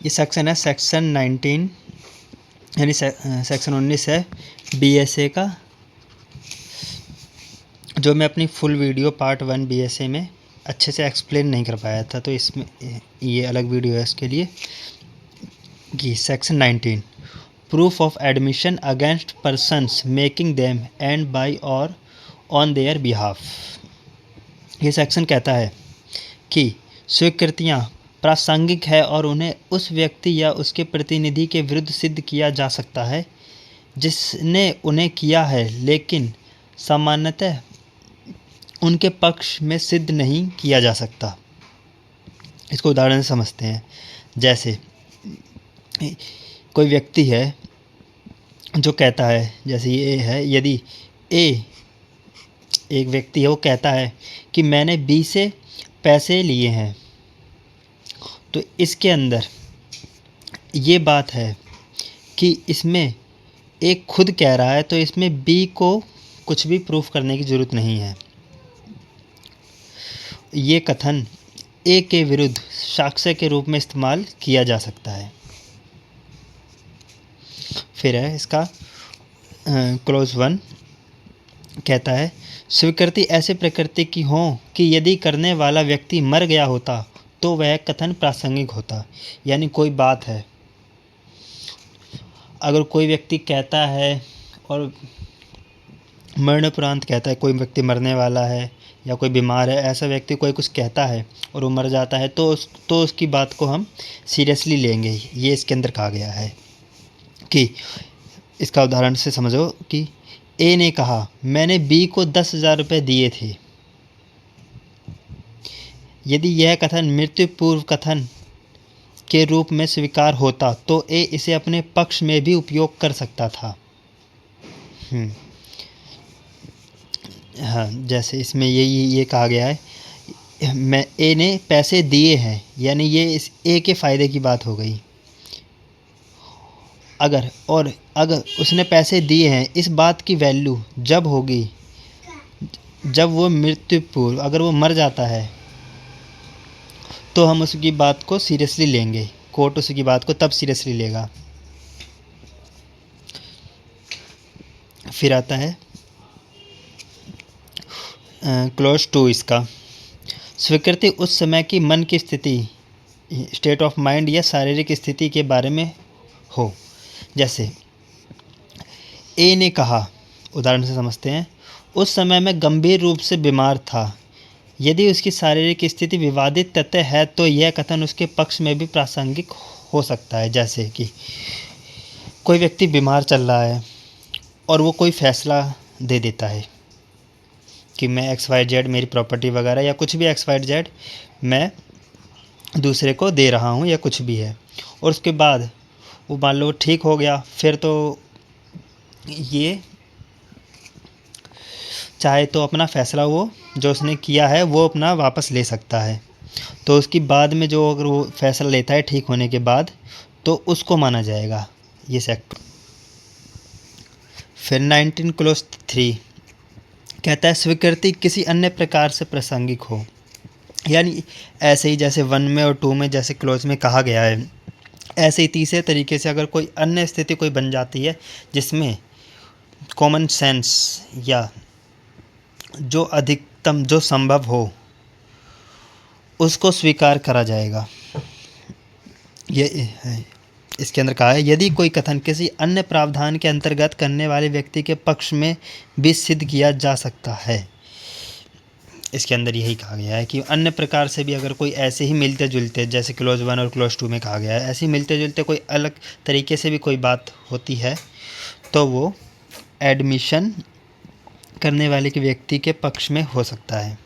ये सेक्शन है सेक्शन 19 यानी सेक्शन 19 है BSA का, जो मैं अपनी फुल वीडियो पार्ट 1 BSA में अच्छे से एक्सप्लेन नहीं कर पाया था, तो इसमें ये अलग वीडियो है इसके लिए। कि section 19 proof of admission against persons making them and by और ऑन देयर बिहाफ। ये सेक्शन कहता है कि स्वीकृतियाँ प्रासंगिक है और उन्हें उस व्यक्ति या उसके प्रतिनिधि के विरुद्ध सिद्ध किया जा सकता है जिसने उन्हें किया है, लेकिन सामान्यतः उनके पक्ष में सिद्ध नहीं किया जा सकता। इसको उदाहरण से समझते हैं। जैसे कोई व्यक्ति है जो कहता है, जैसे ये है, यदि ए एक व्यक्ति है वो कहता है कि मैंने बी से पैसे लिए हैं, तो इसके अंदर ये बात है कि इसमें एक खुद कह रहा है, तो इसमें बी को कुछ भी प्रूफ करने की ज़रूरत नहीं है। ये कथन ए के विरुद्ध साक्ष्य के रूप में इस्तेमाल किया जा सकता है। फिर है इसका क्लॉज 1 कहता है स्वीकृति ऐसे प्रकृति की हो कि यदि करने वाला व्यक्ति मर गया होता तो वह कथन प्रासंगिक होता। यानी कोई बात है, अगर कोई व्यक्ति कहता है और मरणोपरांत कहता है, कोई व्यक्ति मरने वाला है या कोई बीमार है, ऐसा व्यक्ति कोई कुछ कहता है और वो मर जाता है, तो उसकी बात को हम सीरियसली लेंगे। ये इसके अंदर कहा गया है कि इसका उदाहरण से समझो कि ए ने कहा मैंने बी को 10,000 रुपये दिए थे। यदि यह कथन मृत्यु पूर्व कथन के रूप में स्वीकार होता तो ए इसे अपने पक्ष में भी उपयोग कर सकता था। हाँ, जैसे इसमें ये कहा गया है मैं ए ने पैसे दिए हैं, यानी ये इस ए के फ़ायदे की बात हो गई। अगर उसने पैसे दिए हैं, इस बात की वैल्यू जब होगी जब वो मृत्यु पूर्व, अगर वो मर जाता है तो हम उसकी बात को सीरियसली लेंगे, कोर्ट उसकी बात को तब सीरियसली लेगा। फिर आता है क्लॉज 2 इसका स्वीकृति उस समय की मन की स्थिति, स्टेट ऑफ माइंड या शारीरिक स्थिति के बारे में हो। जैसे ए ने कहा, उदाहरण से समझते हैं, उस समय मैं गंभीर रूप से बीमार था। यदि उसकी शारीरिक स्थिति विवादित तथ्य है तो यह कथन उसके पक्ष में भी प्रासंगिक हो सकता है। जैसे कि कोई व्यक्ति बीमार चल रहा है और वो कोई फैसला दे देता है कि मैं XYZ मेरी प्रॉपर्टी वगैरह या कुछ भी XYZ मैं दूसरे को दे रहा हूँ या कुछ भी है, और उसके बाद वो मान लो ठीक हो गया, फिर तो ये चाहे तो अपना फ़ैसला वो जो उसने किया है वो अपना वापस ले सकता है। तो उसकी बाद में जो अगर वो फ़ैसला लेता है ठीक होने के बाद, तो उसको माना जाएगा ये सेक्टर। फिर 19 क्लॉज 3 कहता है स्वीकृति किसी अन्य प्रकार से प्रासंगिक हो। यानी ऐसे ही जैसे 1 में और 2 में जैसे क्लॉज में कहा गया है, ऐसे ही तीसरे तरीके से अगर कोई अन्य स्थिति कोई बन जाती है जिसमें कॉमन सेंस या जो अधिकतम जो संभव हो उसको स्वीकार करा जाएगा। ये इसके अंदर कहा है यदि कोई कथन किसी अन्य प्रावधान के अंतर्गत करने वाले व्यक्ति के पक्ष में भी सिद्ध किया जा सकता है। इसके अंदर यही कहा गया है कि अन्य प्रकार से भी अगर कोई ऐसे ही मिलते जुलते, जैसे क्लॉज 1 और क्लॉज 2 में कहा गया है, ऐसे ही मिलते जुलते कोई अलग तरीके से भी कोई बात होती है तो वो एडमिशन करने वाले के व्यक्ति के पक्ष में हो सकता है।